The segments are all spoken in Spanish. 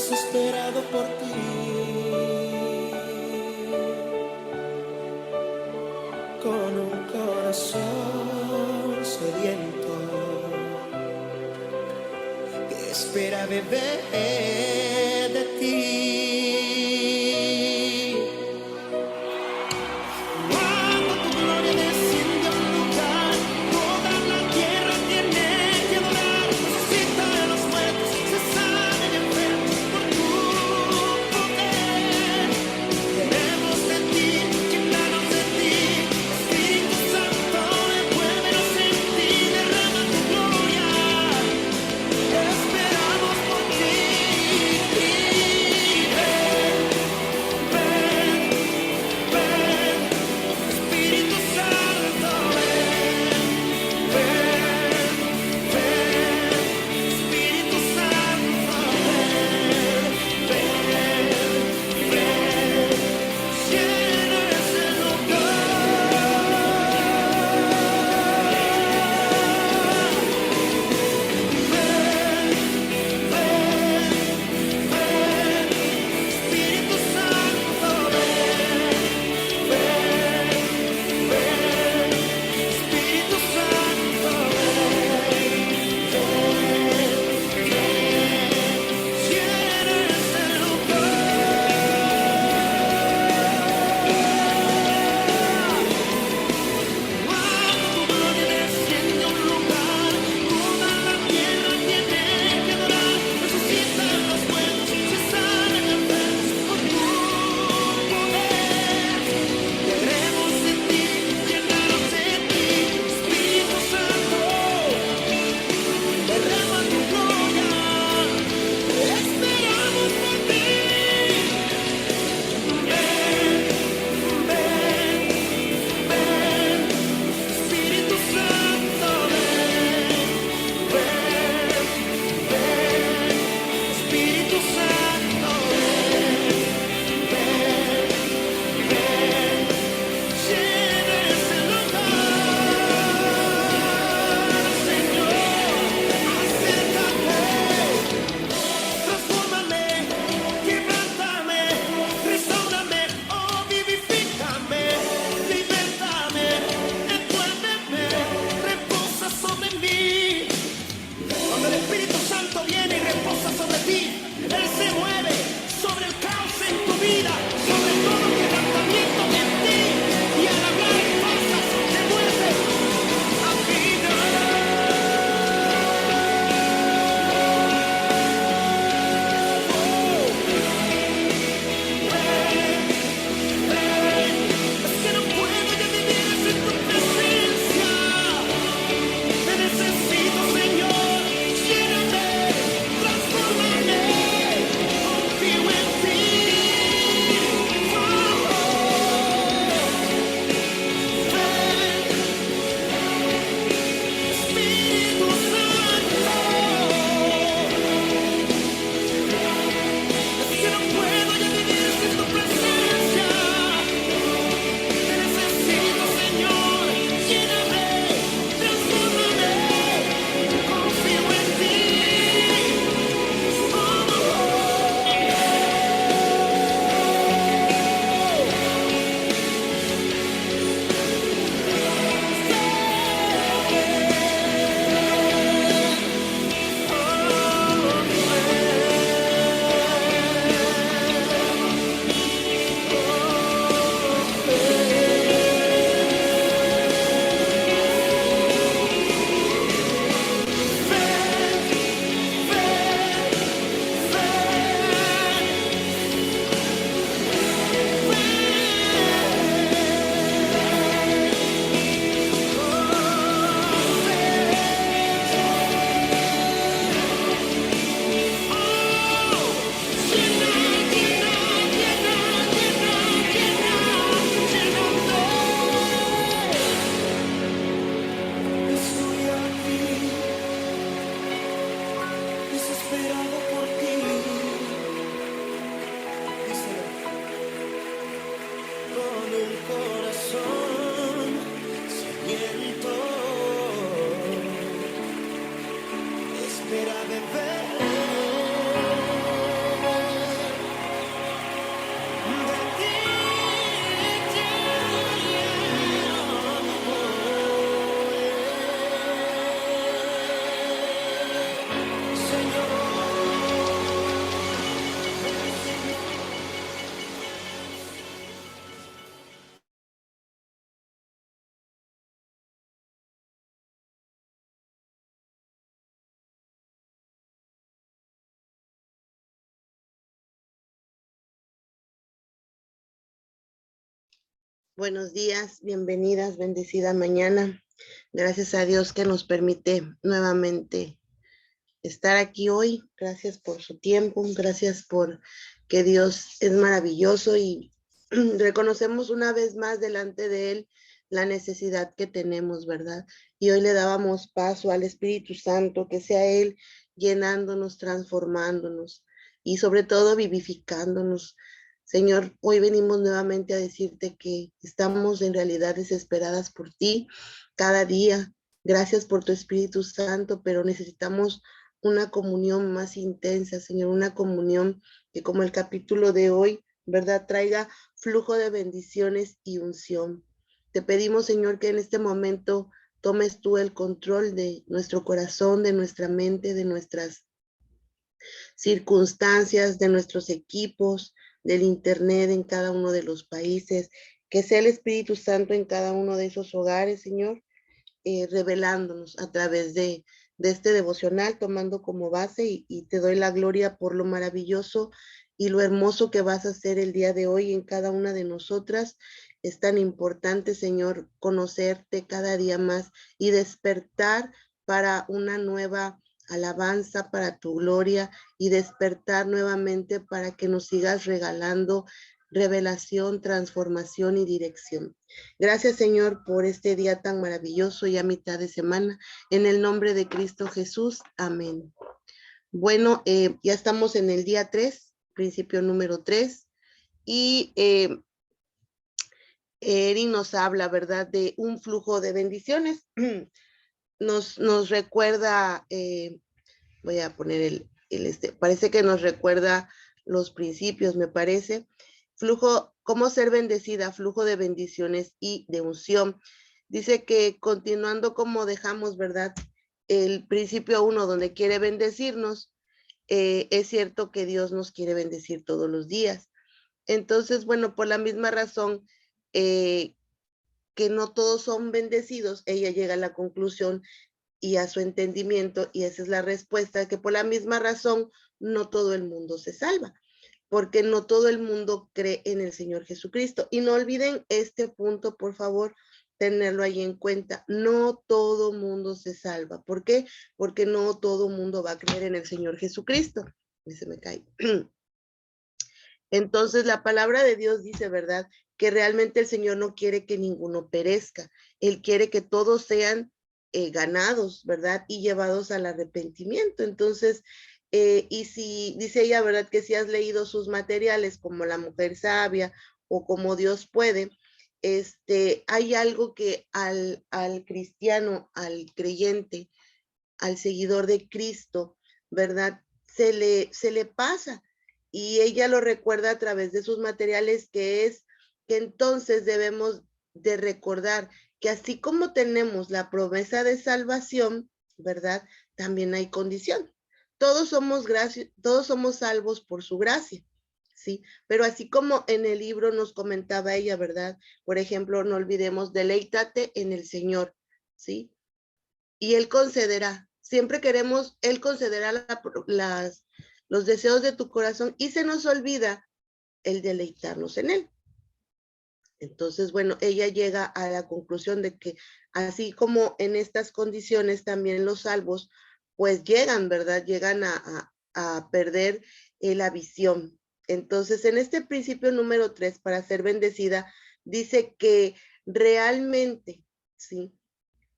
desesperado por ti, con un corazón sediento que espera beber de ti. Cuando tu gloria desciende a un lugar, toda la tierra tiene que adorar. Resucita de los muertos, se sanen enfermos por tu poder. Queremos de ti, llenarnos de ti. Espíritu Santo, envuélvenos en ti, derrama tu gloria. Esperamos por ti. Buenos días, bienvenidas, bendecida mañana. Gracias a Dios que nos permite nuevamente estar aquí hoy. Gracias por su tiempo, gracias por que Dios es maravilloso y reconocemos una vez más delante de Él la necesidad que tenemos, ¿verdad? Y hoy le dábamos paso al Espíritu Santo, que sea Él llenándonos, transformándonos y sobre todo vivificándonos. Señor, hoy venimos nuevamente a decirte que estamos en realidad desesperadas por ti cada día. Gracias por tu Espíritu Santo, pero necesitamos una comunión más intensa, Señor, una comunión que como el capítulo de hoy, ¿verdad? Traiga flujo de bendiciones y unción. Te pedimos, Señor, que en este momento tomes tú el control de nuestro corazón, de nuestra mente, de nuestras circunstancias, de nuestros equipos, del Internet en cada uno de los países, que sea el Espíritu Santo en cada uno de esos hogares, Señor, revelándonos a través de este devocional, tomando como base y te doy la gloria por lo maravilloso y lo hermoso que vas a hacer el día de hoy en cada una de nosotras. Es tan importante, Señor, conocerte cada día más y despertar para una nueva alabanza para tu gloria y despertar nuevamente para que nos sigas regalando revelación, transformación y dirección. Gracias, Señor, por este día tan maravilloso y a mitad de semana. En el nombre de Cristo Jesús. Amén. Bueno, ya estamos en el día 3, principio número 3, y Eri nos habla, ¿verdad?, de un flujo de bendiciones. Nos recuerda, voy a poner parece que nos recuerda los principios, me parece. Flujo, cómo ser bendecida, flujo de bendiciones y de unción. Dice que continuando como dejamos, ¿verdad? El principio 1, donde quiere bendecirnos, es cierto que Dios nos quiere bendecir todos los días. Entonces, bueno, por la misma razón que no todos son bendecidos, ella llega a la conclusión y a su entendimiento, y esa es la respuesta, que por la misma razón no todo el mundo se salva, porque no todo el mundo cree en el Señor Jesucristo. Y no olviden este punto, por favor, tenerlo ahí en cuenta. No todo mundo se salva. ¿Por qué? Porque no todo mundo va a creer en el Señor Jesucristo. Y se me cae. Entonces la palabra de Dios dice, ¿verdad?, que realmente el Señor no quiere que ninguno perezca. Él quiere que todos sean ganados, ¿verdad?, y llevados al arrepentimiento. Entonces, y si dice ella, ¿verdad?, que si has leído sus materiales como La Mujer Sabia o Como Dios Puede, hay algo que al cristiano, al creyente, al seguidor de Cristo, ¿verdad?, se le pasa, y ella lo recuerda a través de sus materiales, que es que entonces debemos de recordar que así como tenemos la promesa de salvación, ¿verdad?, también hay condición. Todos somos salvos por su gracia, ¿sí? Pero así como en el libro nos comentaba ella, ¿verdad? Por ejemplo, no olvidemos, deleítate en el Señor, ¿sí? Y Él concederá. Siempre queremos, Él concederá los deseos de tu corazón, y se nos olvida el deleitarnos en Él. Entonces, bueno, ella llega a la conclusión de que así como en estas condiciones también los salvos, pues llegan, ¿verdad? Llegan a perder la visión. Entonces, en este principio número 3, para ser bendecida, dice que realmente, ¿sí?,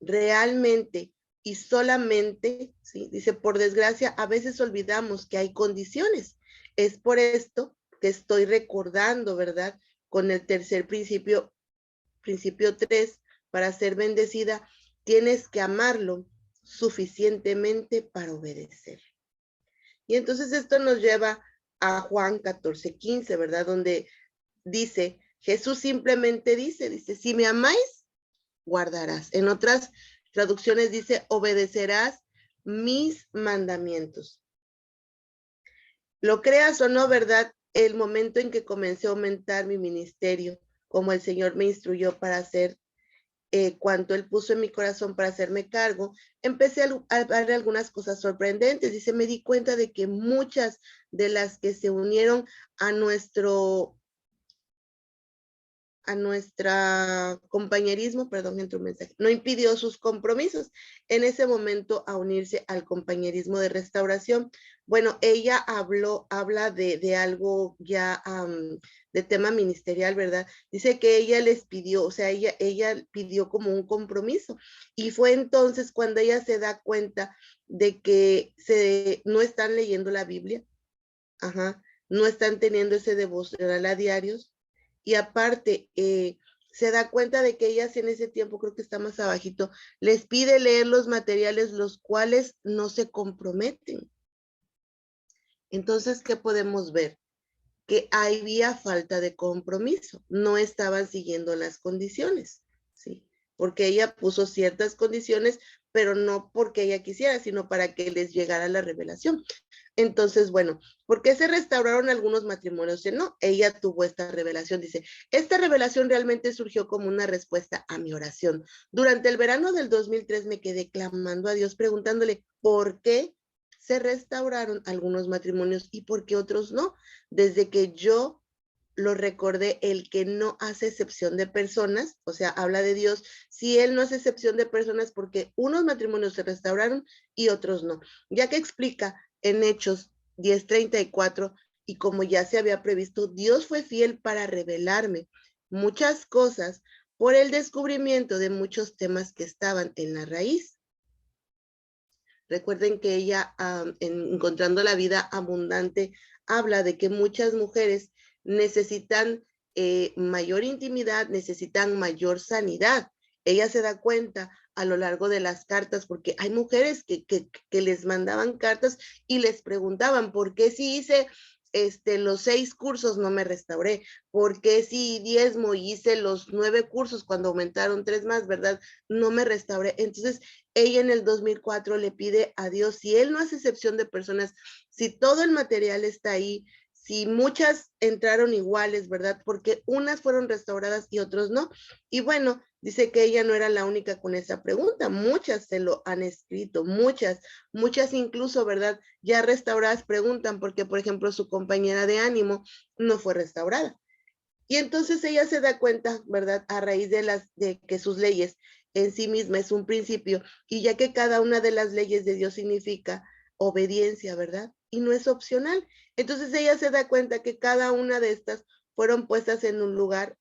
realmente y solamente, ¿sí?, dice, por desgracia, a veces olvidamos que hay condiciones. Es por esto que estoy recordando, ¿verdad?, con el tercer principio, principio 3, para ser bendecida, tienes que amarlo suficientemente para obedecer. Y entonces esto nos lleva a Juan 14:15, ¿verdad?, donde dice, Jesús simplemente dice, si me amáis, guardarás. En otras traducciones dice, obedecerás mis mandamientos. Lo creas o no, ¿verdad? El momento en que comencé a aumentar mi ministerio, como el Señor me instruyó para hacer cuanto Él puso en mi corazón para hacerme cargo, empecé a ver algunas cosas sorprendentes. Dice, me di cuenta de que muchas de las que se unieron a a nuestra compañerismo, perdón, entró un mensaje, no impidió sus compromisos en ese momento a unirse al compañerismo de restauración. Bueno, ella habla de algo ya de tema ministerial, ¿verdad? Dice que ella les pidió, o sea, ella pidió como un compromiso y fue entonces cuando ella se da cuenta de que no están leyendo la Biblia, ajá, no están teniendo ese devocional a diarios y aparte se da cuenta de que ellas en ese tiempo, creo que está más abajito, les pide leer los materiales los cuales no se comprometen. Entonces, ¿qué podemos ver? Que había falta de compromiso, no estaban siguiendo las condiciones, ¿sí? Porque ella puso ciertas condiciones, pero no porque ella quisiera, sino para que les llegara la revelación. Entonces, bueno, ¿por qué se restauraron algunos matrimonios? No, ella tuvo esta revelación, dice, esta revelación realmente surgió como una respuesta a mi oración. Durante el verano del 2003 me quedé clamando a Dios, preguntándole, ¿por qué se restauraron algunos matrimonios y por qué otros no? Desde que yo lo recordé, el que no hace excepción de personas, o sea, habla de Dios, si Él no hace excepción de personas porque unos matrimonios se restauraron y otros no, ya que explica en Hechos 10:34, y como ya se había previsto, Dios fue fiel para revelarme muchas cosas por el descubrimiento de muchos temas que estaban en la raíz. Recuerden que ella, en Encontrando la Vida Abundante, habla de que muchas mujeres necesitan mayor intimidad, necesitan mayor sanidad. Ella se da cuenta a lo largo de las cartas, porque hay mujeres que les mandaban cartas y les preguntaban, ¿por qué si hice los 6 cursos no me restauré? ¿Por qué si diezmo y hice los 9 cursos cuando aumentaron 3 más, verdad? No me restauré. Entonces, ella en el 2004 le pide a Dios, si Él no hace excepción de personas, si todo el material está ahí, si muchas entraron iguales, ¿verdad? Porque unas fueron restauradas y otros no. Y bueno, dice que ella no era la única con esa pregunta, muchas se lo han escrito, muchas incluso, ¿verdad? Ya restauradas preguntan porque, por ejemplo, su compañera de ánimo no fue restaurada. Y entonces ella se da cuenta, ¿verdad? A raíz de que sus leyes en sí misma es un principio, y ya que cada una de las leyes de Dios significa obediencia, ¿verdad? Y no es opcional. Entonces ella se da cuenta que cada una de estas fueron puestas en un lugar,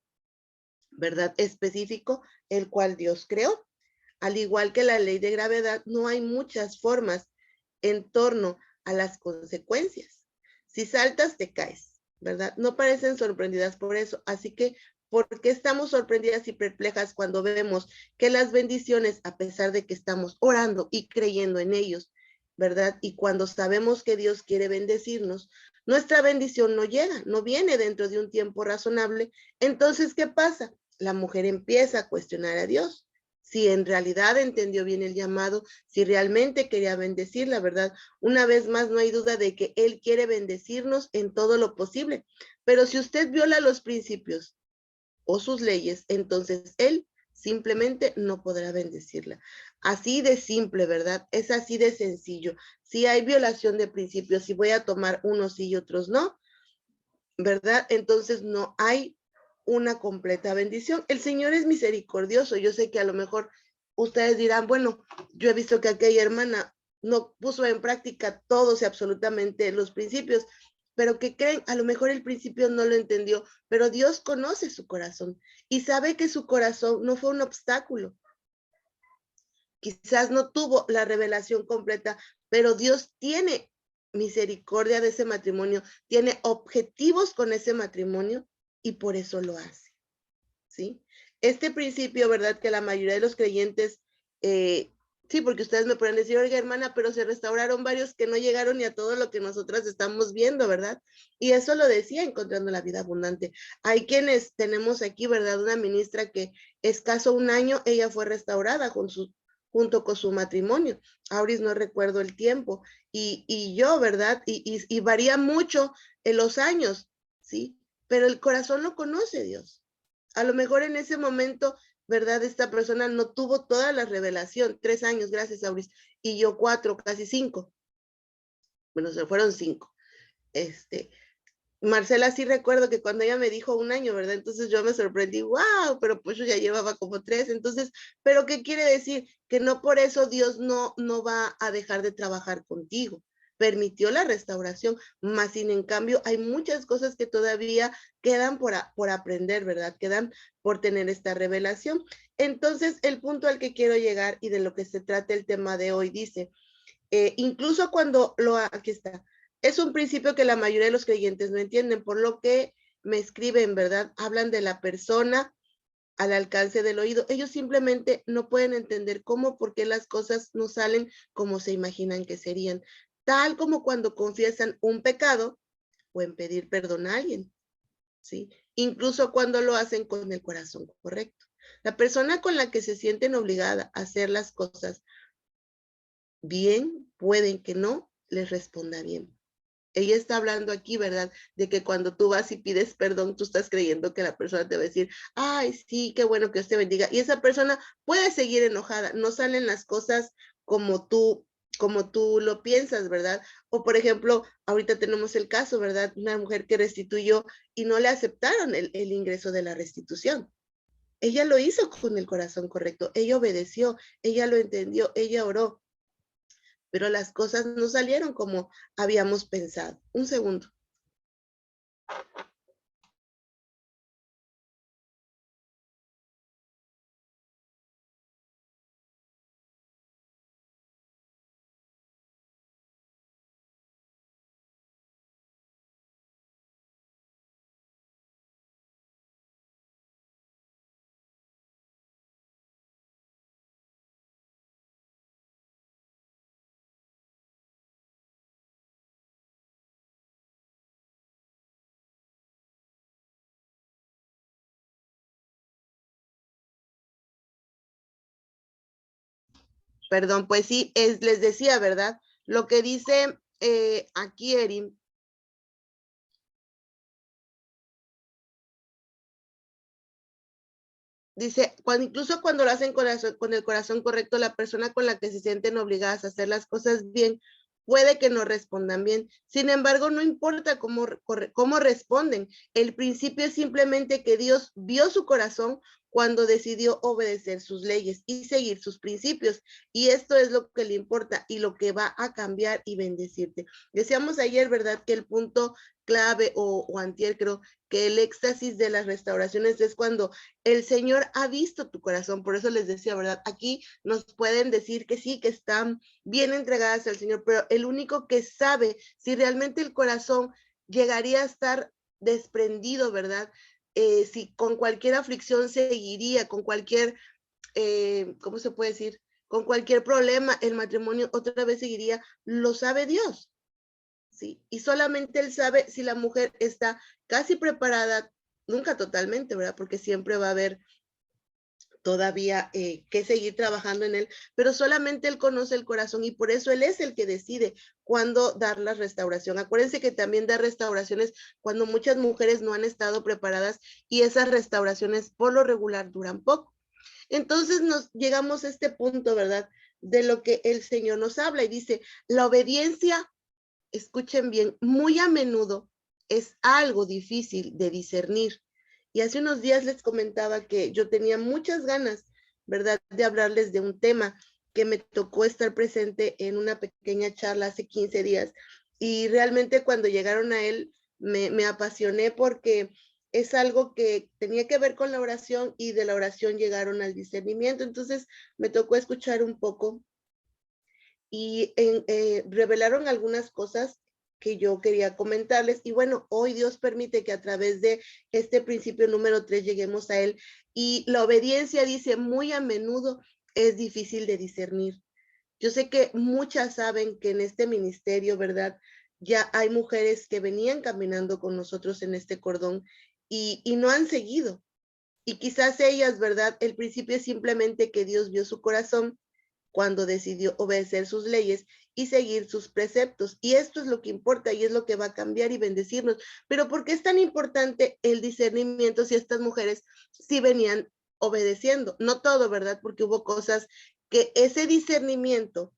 ¿verdad? Específico, el cual Dios creó. Al igual que la ley de gravedad, no hay muchas formas en torno a las consecuencias. Si saltas, te caes, ¿verdad? No parecen sorprendidas por eso. Así que, ¿por qué estamos sorprendidas y perplejas cuando vemos que las bendiciones, a pesar de que estamos orando y creyendo en ellos, ¿verdad? Y cuando sabemos que Dios quiere bendecirnos, nuestra bendición no llega, no viene dentro de un tiempo razonable. Entonces, ¿qué pasa? La mujer empieza a cuestionar a Dios. Si en realidad entendió bien el llamado, si realmente quería bendecir, la verdad, una vez más no hay duda de que Él quiere bendecirnos en todo lo posible. Pero si usted viola los principios o sus leyes, entonces Él simplemente no podrá bendecirla. Así de simple, ¿verdad? Es así de sencillo. Si hay violación de principios, si voy a tomar unos sí y otros no, ¿verdad? Entonces no hay una completa bendición. El Señor es misericordioso. Yo sé que a lo mejor ustedes dirán, bueno, yo he visto que aquella hermana no puso en práctica todos y absolutamente los principios, pero que creen, a lo mejor el principio no lo entendió, pero Dios conoce su corazón y sabe que su corazón no fue un obstáculo. Quizás no tuvo la revelación completa, pero Dios tiene misericordia de ese matrimonio, tiene objetivos con ese matrimonio y por eso lo hace, ¿sí? Este principio, ¿verdad? Que la mayoría de los creyentes, sí, porque ustedes me pueden decir, oiga, hermana, pero se restauraron varios que no llegaron ni a todo lo que nosotras estamos viendo, ¿verdad? Y eso lo decía Encontrando la Vida Abundante. Hay quienes tenemos aquí, ¿verdad? Una ministra que escaso un año, ella fue restaurada junto con su matrimonio. Auris no recuerdo el tiempo. Y yo, ¿verdad? Y varía mucho en los años, ¿sí? Pero el corazón lo conoce Dios. A lo mejor en ese momento, ¿verdad? Esta persona no tuvo toda la revelación. 3 años, gracias, Auris. Y yo 4, casi 5. Bueno, se fueron 5. Marcela, sí recuerdo que cuando ella me dijo 1 año, ¿verdad? Entonces yo me sorprendí, wow, pero pues yo ya llevaba como 3. Entonces, ¿pero qué quiere decir? Que no por eso Dios no va a dejar de trabajar contigo. Permitió la restauración, más sin en cambio hay muchas cosas que todavía quedan por aprender, ¿verdad? Quedan por tener esta revelación. Entonces, el punto al que quiero llegar y de lo que se trata el tema de hoy dice, incluso cuando aquí está, es un principio que la mayoría de los creyentes no entienden, por lo que me escriben, ¿verdad? Hablan de la persona al alcance del oído. Ellos simplemente no pueden entender cómo, por qué las cosas no salen como se imaginan que serían. Tal como cuando confiesan un pecado o en pedir perdón a alguien, ¿sí? Incluso cuando lo hacen con el corazón correcto. La persona con la que se sienten obligada a hacer las cosas bien, pueden que no les responda bien. Ella está hablando aquí, ¿verdad? De que cuando tú vas y pides perdón, tú estás creyendo que la persona te va a decir, ay, sí, qué bueno que Dios te bendiga. Y esa persona puede seguir enojada, no salen las cosas como tú lo piensas, ¿verdad? O por ejemplo, ahorita tenemos el caso, ¿verdad? Una mujer que restituyó y no le aceptaron el ingreso de la restitución. Ella lo hizo con el corazón correcto, ella obedeció, ella lo entendió, ella oró, pero las cosas no salieron como habíamos pensado. Un segundo. Perdón, pues sí, les decía, ¿verdad? Lo que dice aquí Erin, dice, incluso cuando lo hacen con el corazón correcto, la persona con la que se sienten obligadas a hacer las cosas bien, puede que no respondan bien. Sin embargo, no importa cómo responden. El principio es simplemente que Dios vio su corazón cuando decidió obedecer sus leyes y seguir sus principios. Y esto es lo que le importa y lo que va a cambiar y bendecirte. Decíamos ayer, ¿verdad? Que el punto clave o antier, creo, que el éxtasis de las restauraciones es cuando el Señor ha visto tu corazón. Por eso les decía, ¿verdad? Aquí nos pueden decir que sí, que están bien entregadas al Señor, pero el único que sabe si realmente el corazón llegaría a estar desprendido, ¿verdad? Si con cualquier aflicción seguiría, con cualquier, ¿cómo se puede decir? Con cualquier problema, el matrimonio otra vez seguiría, lo sabe Dios, ¿sí? Y solamente Él sabe si la mujer está casi preparada, nunca totalmente, ¿verdad? Porque siempre va a haber todavía que seguir trabajando en él, pero solamente él conoce el corazón y por eso él es el que decide cuándo dar la restauración. Acuérdense que también da restauraciones cuando muchas mujeres no han estado preparadas y esas restauraciones por lo regular duran poco. Entonces nos llegamos a este punto, ¿verdad? De lo que el Señor nos habla y dice, la obediencia, escuchen bien, muy a menudo es algo difícil de discernir. Y hace unos días les comentaba que yo tenía muchas ganas, ¿verdad?, de hablarles de un tema que me tocó estar presente en una pequeña charla hace 15 días. Y realmente cuando llegaron a él me apasioné porque es algo que tenía que ver con la oración y de la oración llegaron al discernimiento. Entonces me tocó escuchar un poco y revelaron algunas cosas que yo quería comentarles. Y bueno, hoy Dios permite que a través de este principio número 3 lleguemos a él. Y la obediencia, dice, muy a menudo es difícil de discernir. Yo sé que muchas saben que en este ministerio, ¿verdad? Ya hay mujeres que venían caminando con nosotros en este cordón y no han seguido. Y quizás ellas, ¿verdad? El principio es simplemente que Dios vio su corazón cuando decidió obedecer sus leyes y seguir sus preceptos. Y esto es lo que importa y es lo que va a cambiar y bendecirnos. Pero ¿por qué es tan importante el discernimiento si estas mujeres sí venían obedeciendo? No todo, ¿verdad? Porque hubo cosas que ese discernimiento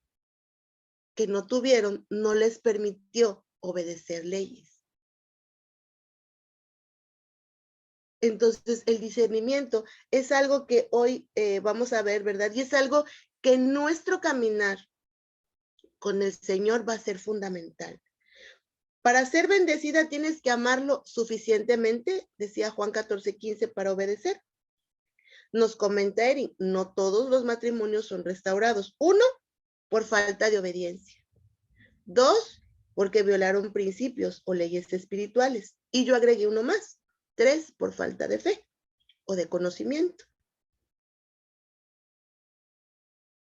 que no tuvieron no les permitió obedecer leyes. Entonces, el discernimiento es algo que hoy vamos a ver, ¿verdad? Y es algo que en nuestro caminar con el Señor va a ser fundamental. Para ser bendecida tienes que amarlo suficientemente, decía Juan 14:15, para obedecer. Nos comenta Erin, no todos los matrimonios son restaurados. 1, por falta de obediencia. 2, porque violaron principios o leyes espirituales. Y yo agregué uno más. 3, por falta de fe o de conocimiento.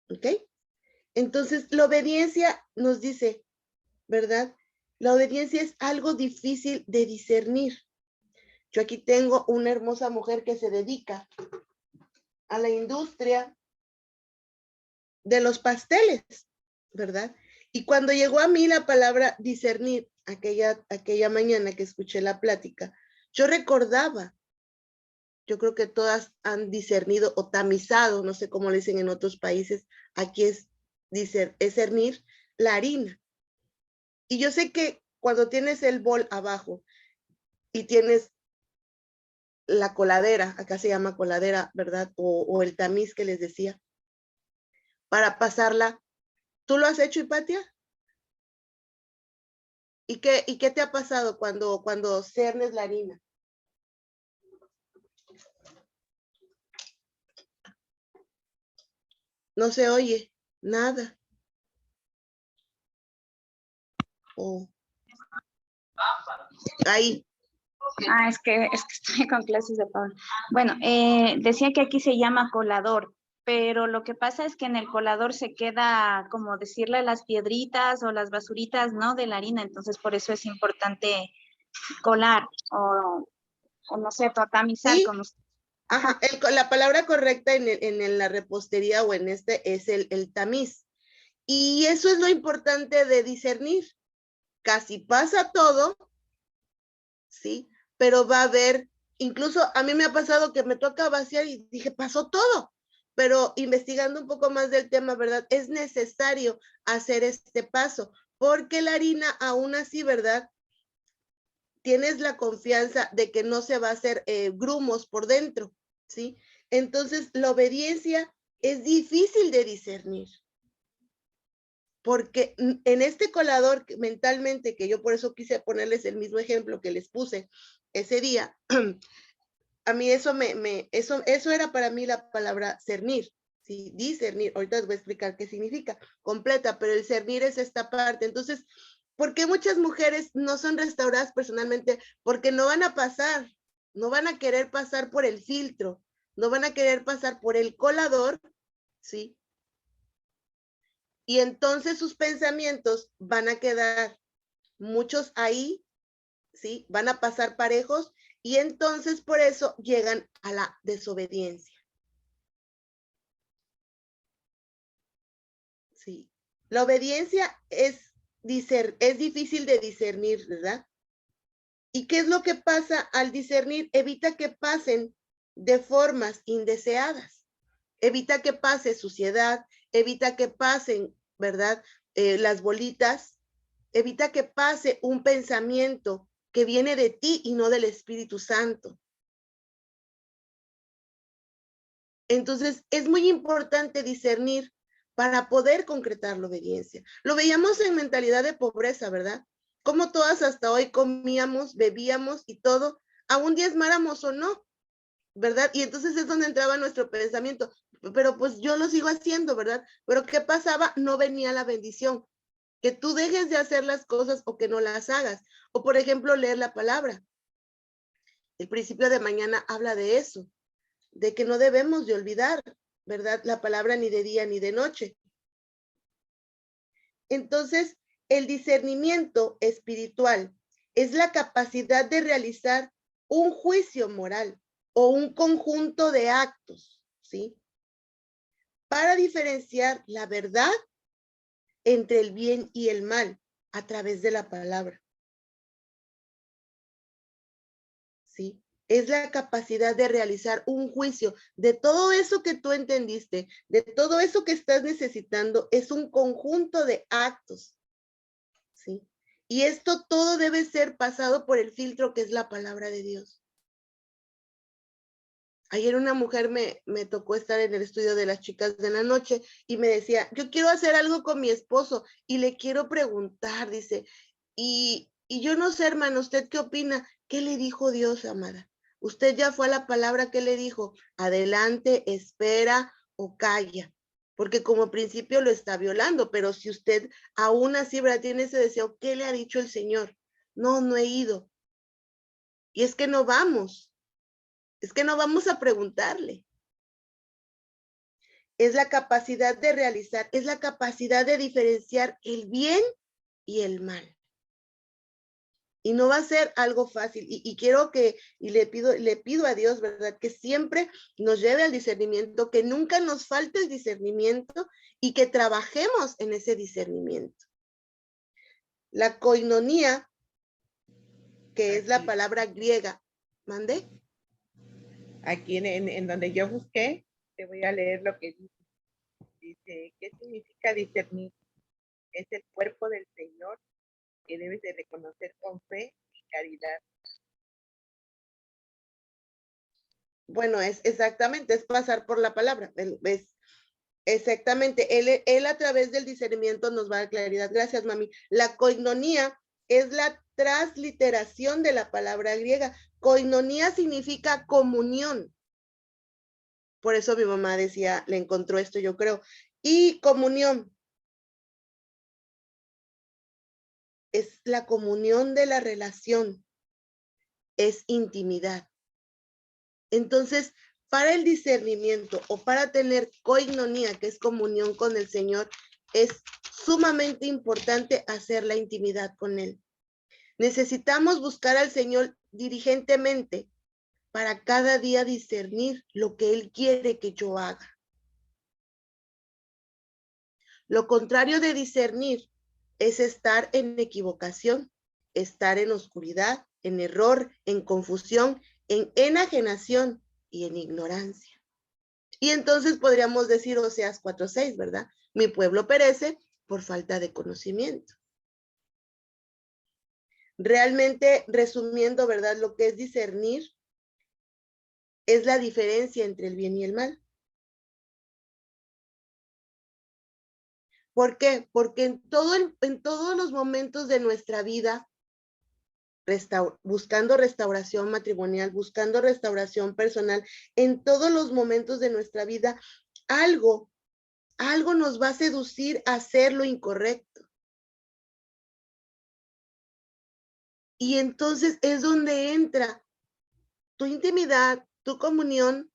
¿Ok? Entonces, la obediencia nos dice, ¿verdad? La obediencia es algo difícil de discernir. Yo aquí tengo una hermosa mujer que se dedica a la industria de los pasteles, ¿verdad? Y cuando llegó a mí la palabra discernir, aquella mañana que escuché la plática, yo recordaba, yo creo que todas han discernido o tamizado, no sé cómo le dicen en otros países, aquí es discernir la harina. Y yo sé que cuando tienes el bol abajo y tienes la coladera, acá se llama coladera, ¿verdad? O el tamiz que les decía, para pasarla. ¿Tú lo has hecho, Hipatia? ¿Y qué te ha pasado cuando cernes la harina? No se oye nada. Oh. Ahí. Es que estoy con clases de Pablo. Bueno, decía que aquí se llama colador, pero lo que pasa es que en el colador se queda, como decirle, las piedritas o las basuritas, ¿no? De la harina, entonces por eso es importante colar o no sé, tamizar, ¿Sí? como... Ajá, la palabra correcta en la repostería o en este es el tamiz. Y eso es lo importante de discernir. Casi pasa todo, ¿sí? Pero va a haber, incluso a mí me ha pasado que me toca vaciar y dije, pasó todo. Pero investigando un poco más del tema, ¿verdad? Es necesario hacer este paso, porque la harina aún así, ¿verdad? Tienes la confianza de que no se va a hacer grumos por dentro, ¿sí? Entonces, la obediencia es difícil de discernir. Porque en este colador mentalmente, que yo por eso quise ponerles el mismo ejemplo que les puse ese día, a mí eso era para mí la palabra cernir, ¿sí? Discernir, ahorita les voy a explicar qué significa, completa, pero el cernir es esta parte. Entonces, ¿por qué muchas mujeres no son restauradas personalmente? Porque no van a pasar, no van a querer pasar por el filtro, no van a querer pasar por el colador, ¿sí? Y entonces sus pensamientos van a quedar muchos ahí, ¿sí? Van a pasar parejos y entonces por eso llegan a la desobediencia. Sí. La obediencia es difícil de discernir, ¿verdad? ¿Y qué es lo que pasa al discernir? Evita que pasen de formas indeseadas. Evita que pase suciedad, evita que pasen, ¿verdad? Las bolitas, evita que pase un pensamiento que viene de ti y no del Espíritu Santo. Entonces, es muy importante discernir para poder concretar la obediencia. Lo veíamos en mentalidad de pobreza, ¿verdad? Como todas hasta hoy comíamos, bebíamos y todo, aún diezmáramos o no, ¿verdad? Y entonces es donde entraba nuestro pensamiento, pero pues yo lo sigo haciendo, ¿verdad? Pero ¿qué pasaba? No venía la bendición, que tú dejes de hacer las cosas o que no las hagas. O por ejemplo, leer la palabra. El principio de mañana habla de eso, de que no debemos de olvidar, ¿verdad? La palabra ni de día ni de noche. Entonces, el discernimiento espiritual es la capacidad de realizar un juicio moral o un conjunto de actos, ¿sí? Para diferenciar la verdad entre el bien y el mal a través de la palabra, ¿sí? Es la capacidad de realizar un juicio de todo eso que tú entendiste, de todo eso que estás necesitando, es un conjunto de actos, ¿sí? Y esto todo debe ser pasado por el filtro que es la palabra de Dios. Ayer una mujer me tocó estar en el estudio de las chicas de la noche y me decía, yo quiero hacer algo con mi esposo y le quiero preguntar, dice, y yo no sé, hermano, ¿usted qué opina? ¿Qué le dijo Dios, amada? Usted ya fue a la palabra que le dijo, adelante, espera o calla, porque como principio lo está violando, pero si usted aún así, ¿verdad? Tiene ese deseo, ¿qué le ha dicho el Señor? No, no he ido. Y es que no vamos. Es que no vamos a preguntarle. Es la capacidad de realizar, es la capacidad de diferenciar el bien y el mal. Y no va a ser algo fácil. Y quiero que, y le pido a Dios, ¿verdad? Que siempre nos lleve al discernimiento, que nunca nos falte el discernimiento y que trabajemos en ese discernimiento. La koinonía, que es la palabra griega, ¿mande? Aquí en donde yo busqué, te voy a leer lo que dice. Dice, ¿qué significa discernir? Es el cuerpo del Señor que debes de reconocer con fe y caridad. Bueno, es exactamente, es pasar por la palabra. Es exactamente, él a través del discernimiento nos va a dar claridad. Gracias, mami. La koinonía es la transliteración de la palabra griega. Koinonía significa comunión. Por eso mi mamá decía, le encontró esto, yo creo. Y comunión es la comunión de la relación, es intimidad. Entonces, para el discernimiento o para tener koinonía, que es comunión con el Señor, es sumamente importante hacer la intimidad con Él. Necesitamos buscar al Señor diligentemente para cada día discernir lo que Él quiere que yo haga. Lo contrario de discernir es estar en equivocación, estar en oscuridad, en error, en confusión, en enajenación y en ignorancia. Y entonces podríamos decir Oseas 4:6, ¿verdad? Mi pueblo perece por falta de conocimiento. Realmente, resumiendo, ¿verdad? Lo que es discernir es la diferencia entre el bien y el mal. ¿Por qué? Porque en todos los momentos de nuestra vida, buscando restauración matrimonial, buscando restauración personal, en todos los momentos de nuestra vida, algo nos va a seducir a hacer lo incorrecto. Y entonces es donde entra tu intimidad, tu comunión,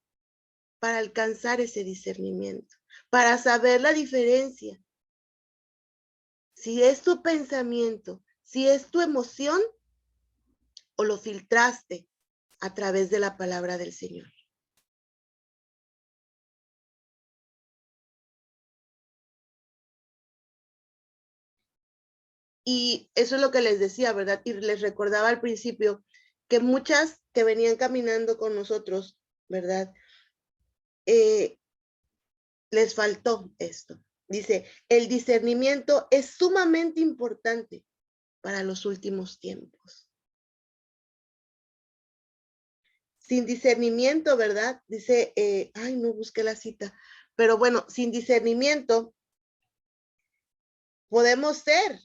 para alcanzar ese discernimiento, para saber la diferencia. Si es tu pensamiento, si es tu emoción, o lo filtraste a través de la palabra del Señor. Y eso es lo que les decía, ¿verdad? Y les recordaba al principio que muchas que venían caminando con nosotros, ¿verdad? Les faltó esto. Dice, el discernimiento es sumamente importante para los últimos tiempos. Sin discernimiento, ¿verdad? Dice, ay, no busqué la cita, pero bueno, sin discernimiento podemos ser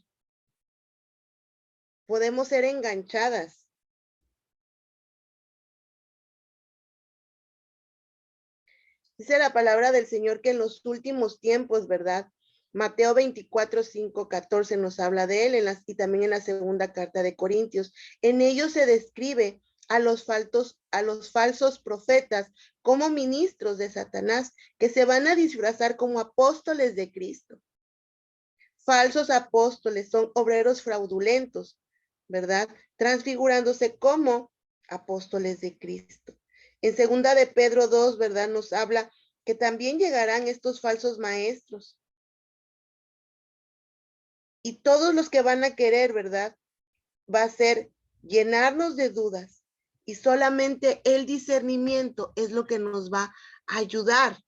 enganchadas. Dice la palabra del Señor que en los últimos tiempos, ¿verdad? Mateo 24:5-14 nos habla de él y también en la segunda carta de Corintios. En ellos se describe a los falsos profetas como ministros de Satanás que se van a disfrazar como apóstoles de Cristo. Falsos apóstoles son obreros fraudulentos, ¿verdad? Transfigurándose como apóstoles de Cristo. En segunda de Pedro 2, ¿verdad? Nos habla que también llegarán estos falsos maestros. Y todos los que van a querer, ¿verdad? Va a ser llenarnos de dudas. Y solamente el discernimiento es lo que nos va a ayudar.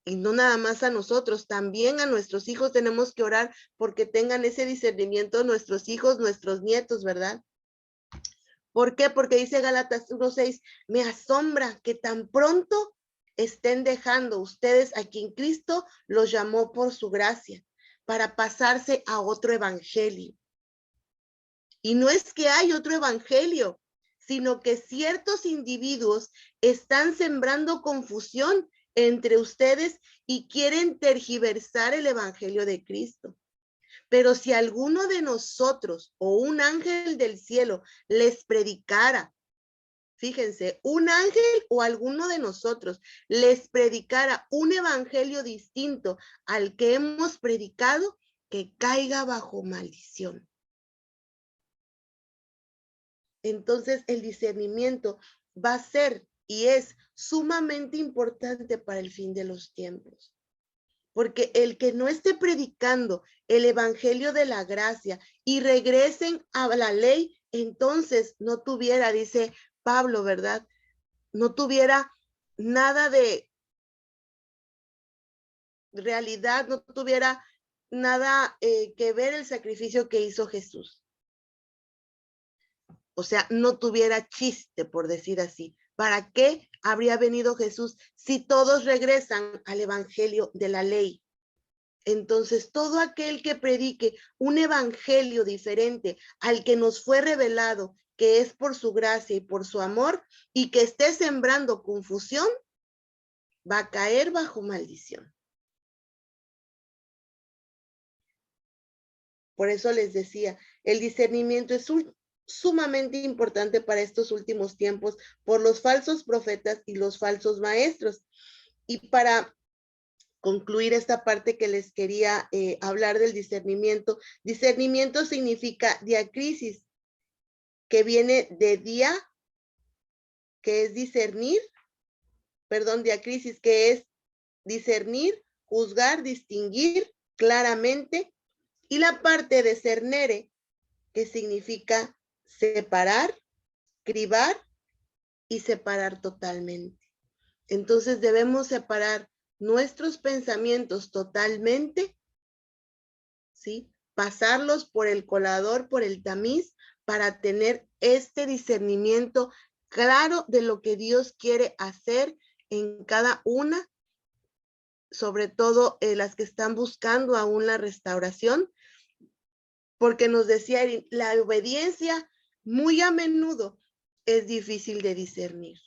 Y no nada más a nosotros, también a nuestros hijos tenemos que orar porque tengan ese discernimiento nuestros hijos, nuestros nietos, ¿verdad? ¿Por qué? Porque dice Gálatas 1:6, me asombra que tan pronto estén dejando ustedes a quien Cristo los llamó por su gracia para pasarse a otro evangelio. Y no es que hay otro evangelio, sino que ciertos individuos están sembrando confusión entre ustedes y quieren tergiversar el evangelio de Cristo. Pero si alguno de nosotros o un ángel del cielo les predicara, fíjense, un ángel o alguno de nosotros les predicara un evangelio distinto al que hemos predicado, que caiga bajo maldición. Entonces el discernimiento va a ser y es sumamente importante para el fin de los tiempos. Porque el que no esté predicando el evangelio de la gracia y regresen a la ley, entonces no tuviera, dice Pablo, ¿verdad? No tuviera nada de realidad, no tuviera nada que ver el sacrificio que hizo Jesús. O sea, no tuviera chiste, por decir así. ¿Para qué habría venido Jesús si todos regresan al evangelio de la ley? Entonces, todo aquel que predique un evangelio diferente al que nos fue revelado, que es por su gracia y por su amor, y que esté sembrando confusión, va a caer bajo maldición. Por eso les decía, el discernimiento es sumamente importante para estos últimos tiempos por los falsos profetas y los falsos maestros. Y para concluir esta parte que les quería hablar del discernimiento. Discernimiento significa diacrisis, que viene de dia, que es discernir, perdón, diacrisis, que es discernir, juzgar, distinguir claramente, y la parte de cernere, que significa separar, cribar y separar totalmente. Entonces debemos separar nuestros pensamientos totalmente, ¿sí? Pasarlos por el colador, por el tamiz, para tener este discernimiento claro de lo que Dios quiere hacer en cada una, sobre todo las que están buscando aún la restauración, porque nos decía, la obediencia muy a menudo es difícil de discernir.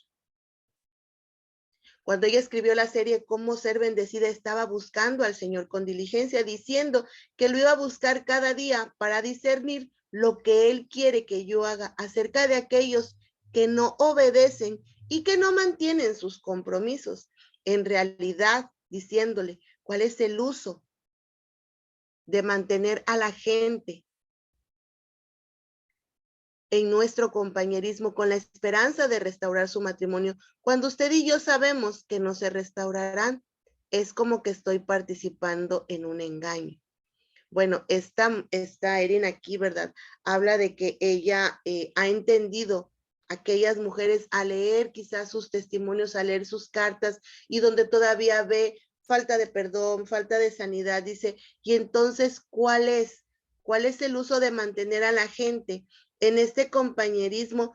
Cuando ella escribió la serie Cómo ser bendecida, estaba buscando al Señor con diligencia, diciendo que lo iba a buscar cada día para discernir lo que Él quiere que yo haga acerca de aquellos que no obedecen y que no mantienen sus compromisos. En realidad, diciéndole cuál es el uso de mantener a la gente en nuestro compañerismo con la esperanza de restaurar su matrimonio. Cuando usted y yo sabemos que no se restaurarán, es como que estoy participando en un engaño. Bueno, esta Erin aquí, ¿verdad? Habla de que ella ha entendido aquellas mujeres a leer quizás sus testimonios, a leer sus cartas, y donde todavía ve falta de perdón, falta de sanidad, dice, y entonces, ¿cuál es el uso de mantener a la gente en este compañerismo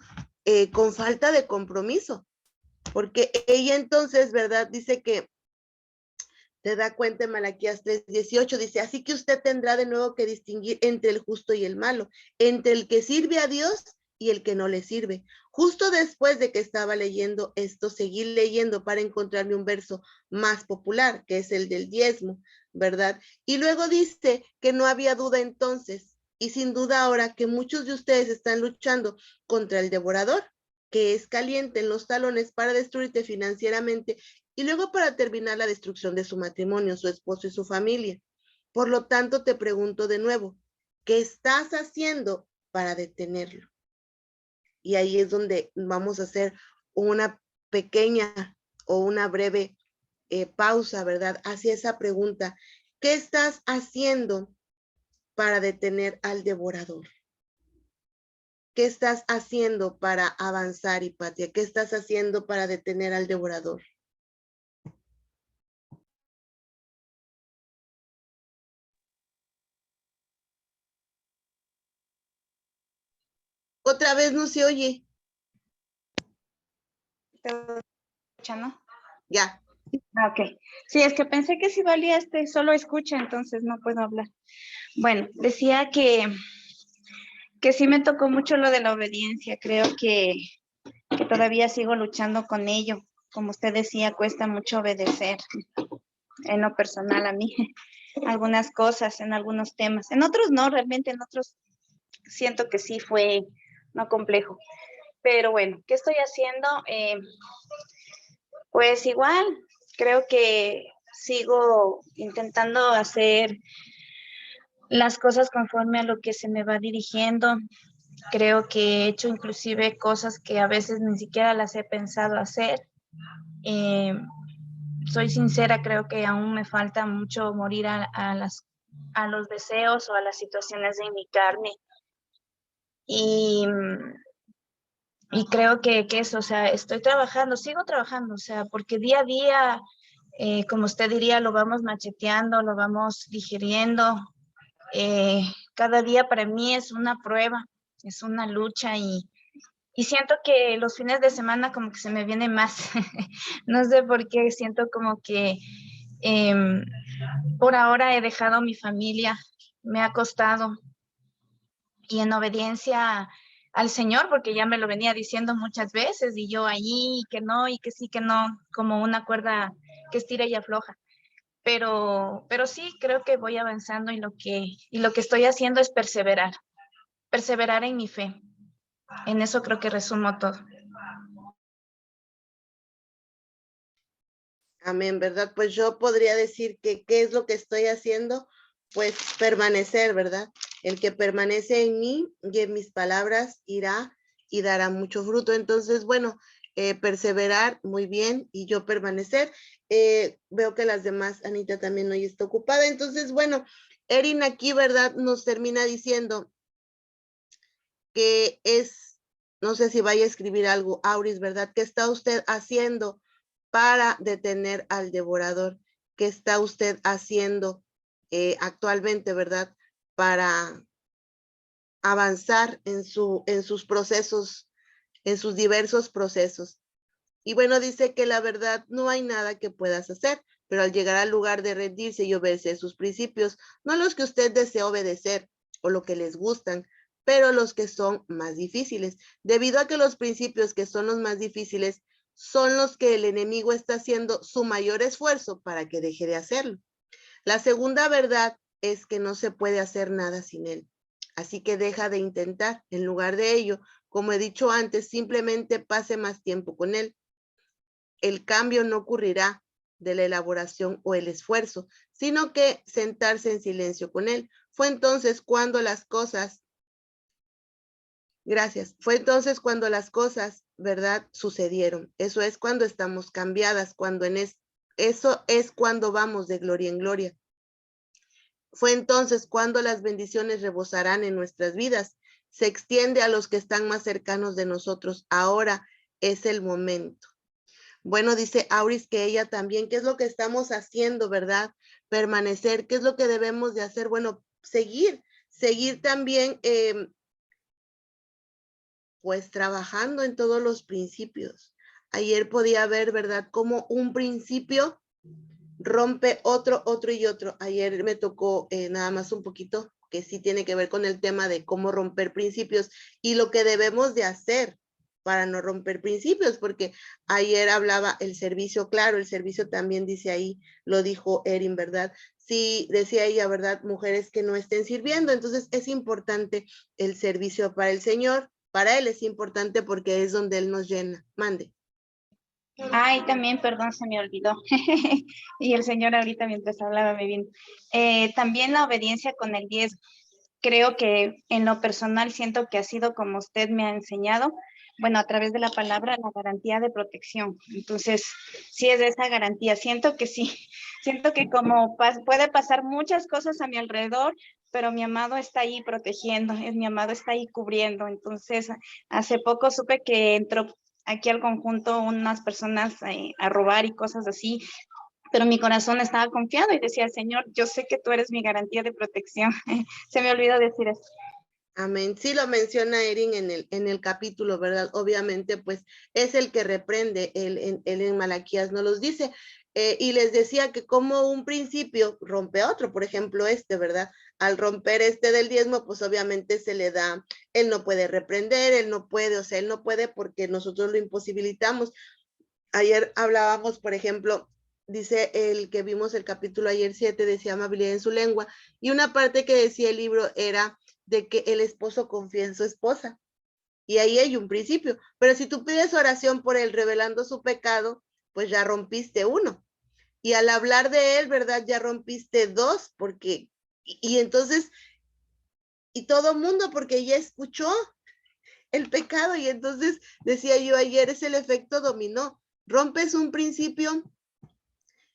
con falta de compromiso? Porque ella entonces, ¿verdad? Dice que te da cuenta en Malaquías 3:18, dice, así que usted tendrá de nuevo que distinguir entre el justo y el malo, entre el que sirve a Dios y el que no le sirve. Justo después de que estaba leyendo esto, seguí leyendo para encontrarme un verso más popular, que es el del diezmo, ¿verdad? Y luego dice que no había duda entonces, y sin duda ahora, que muchos de ustedes están luchando contra el devorador, que es caliente en los talones para destruirte financieramente y luego para terminar la destrucción de su matrimonio, su esposo y su familia. Por lo tanto, te pregunto de nuevo, ¿qué estás haciendo para detenerlo? Y ahí es donde vamos a hacer una pequeña o una breve pausa, ¿verdad? Hacia esa pregunta. ¿Qué estás haciendo para detener al devorador? ¿Qué estás haciendo para avanzar, Hipatia? ¿Qué estás haciendo para detener al devorador? Otra vez no se oye. ¿Te escucha, no? Ya. Ah, ok. Sí, es que pensé que si valía solo escucha, entonces no puedo hablar. Bueno, decía que sí me tocó mucho lo de la obediencia. Creo que todavía sigo luchando con ello. Como usted decía, cuesta mucho obedecer en lo personal a mí. Algunas cosas, en algunos temas. En otros no, realmente en otros siento que sí fue no complejo. Pero bueno, ¿qué estoy haciendo? Pues igual, creo que sigo intentando hacer las cosas conforme a lo que se me va dirigiendo. Creo que he hecho inclusive cosas que a veces ni siquiera las he pensado hacer. Soy sincera, creo que aún me falta mucho morir a los deseos o a las situaciones de mi carne. Y creo que eso, o sea, estoy trabajando, sigo trabajando, o sea, porque día a día, como usted diría, lo vamos macheteando, lo vamos digiriendo. Cada día para mí es una prueba, es una lucha y siento que los fines de semana como que se me viene más. No sé por qué, siento como que por ahora he dejado a mi familia, me ha costado y en obediencia al Señor, porque ya me lo venía diciendo muchas veces y yo allí, que no, y que sí, que no, como una cuerda que estira y afloja. Pero sí, creo que voy avanzando y lo que estoy haciendo es perseverar en mi fe. En eso creo que resumo todo. Amén, ¿verdad? Pues yo podría decir que ¿qué es lo que estoy haciendo? Pues permanecer, ¿verdad? El que permanece en mí y en mis palabras irá y dará mucho fruto. Entonces, bueno, perseverar muy bien y yo permanecer. Veo que las demás, Anita también hoy está ocupada. Entonces, bueno, Erin aquí, ¿verdad? Nos termina diciendo que es, no sé si vaya a escribir algo, Auris, ¿verdad? ¿Qué está usted haciendo para detener al devorador? ¿Qué está usted haciendo actualmente, ¿verdad? Para avanzar en sus procesos, en sus diversos procesos. Y bueno, dice que la verdad no hay nada que puedas hacer, pero al llegar al lugar de rendirse y obedecer sus principios, no los que usted desea obedecer o lo que les gustan, pero los que son más difíciles, debido a que los principios que son los más difíciles son los que el enemigo está haciendo su mayor esfuerzo para que deje de hacerlo. La segunda verdad es que no se puede hacer nada sin él. Así que deja de intentar. En lugar de ello, como he dicho antes, simplemente pase más tiempo con él. El cambio no ocurrirá de la elaboración o el esfuerzo, sino que sentarse en silencio con él. Fue entonces cuando las cosas, ¿verdad? Sucedieron. Eso es cuando estamos cambiadas, eso es cuando vamos de gloria en gloria. Fue entonces cuando las bendiciones rebosarán en nuestras vidas. Se extiende a los que están más cercanos de nosotros. Ahora es el momento. Bueno, dice Auris que ella también, ¿qué es lo que estamos haciendo, verdad? Permanecer, ¿qué es lo que debemos de hacer? Bueno, seguir también, pues trabajando en todos los principios. Ayer podía ver, ¿verdad? Como un principio rompe otro y otro. Ayer me tocó nada más un poquito, que sí tiene que ver con el tema de cómo romper principios y lo que debemos de hacer para no romper principios, porque ayer hablaba el servicio, claro, el servicio también dice ahí, lo dijo Erin, ¿verdad? Sí, decía ella, ¿verdad? Mujeres que no estén sirviendo, entonces es importante el servicio para el Señor, para Él es importante porque es donde Él nos llena. Mande. Ay, también, perdón, se me olvidó. Y el Señor ahorita mientras hablaba me vino. También la obediencia con el diezmo. Creo que en lo personal siento que ha sido como usted me ha enseñado, bueno, a través de la palabra, la garantía de protección. Entonces, sí es esa garantía. Siento que sí, siento que como puede pasar muchas cosas a mi alrededor, pero mi amado está ahí protegiendo, mi amado está ahí cubriendo. Entonces, hace poco supe que entró aquí al conjunto unas personas a robar y cosas así, pero mi corazón estaba confiado y decía, Señor, yo sé que tú eres mi garantía de protección. Se me olvidó decir eso. Amén. Sí lo menciona Erin en el capítulo, ¿verdad? Obviamente, pues es el que reprende, él en Malaquías nos los dice. Y les decía que como un principio rompe otro, por ejemplo, ¿verdad? Al romper del diezmo, pues obviamente se le da, él no puede reprender, él no puede, o sea, él no puede porque nosotros lo imposibilitamos. Ayer hablábamos, por ejemplo, dice el que vimos el capítulo ayer 7, decía amabilidad en su lengua, y una parte que decía el libro era de que el esposo confía en su esposa. Y ahí hay un principio. Pero si tú pides oración por él revelando su pecado, pues ya rompiste uno. Y al hablar de él, ¿verdad? Ya rompiste dos, porque, y entonces, y todo mundo, porque ya escuchó el pecado. Y entonces, decía yo ayer, es el efecto dominó. Rompes un principio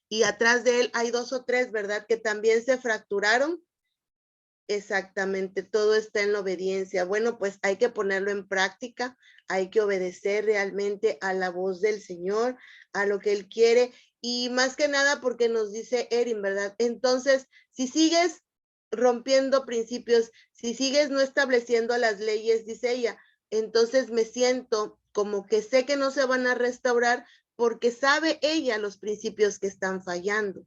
y atrás de él hay dos o tres, ¿verdad? Que también se fracturaron. Exactamente, todo está en la obediencia. Bueno, pues hay que ponerlo en práctica, hay que obedecer realmente a la voz del Señor, a lo que Él quiere, y más que nada porque nos dice Erin, ¿verdad? Entonces, si sigues rompiendo principios, si sigues no estableciendo las leyes, dice ella, entonces me siento como que sé que no se van a restaurar porque sabe ella los principios que están fallando.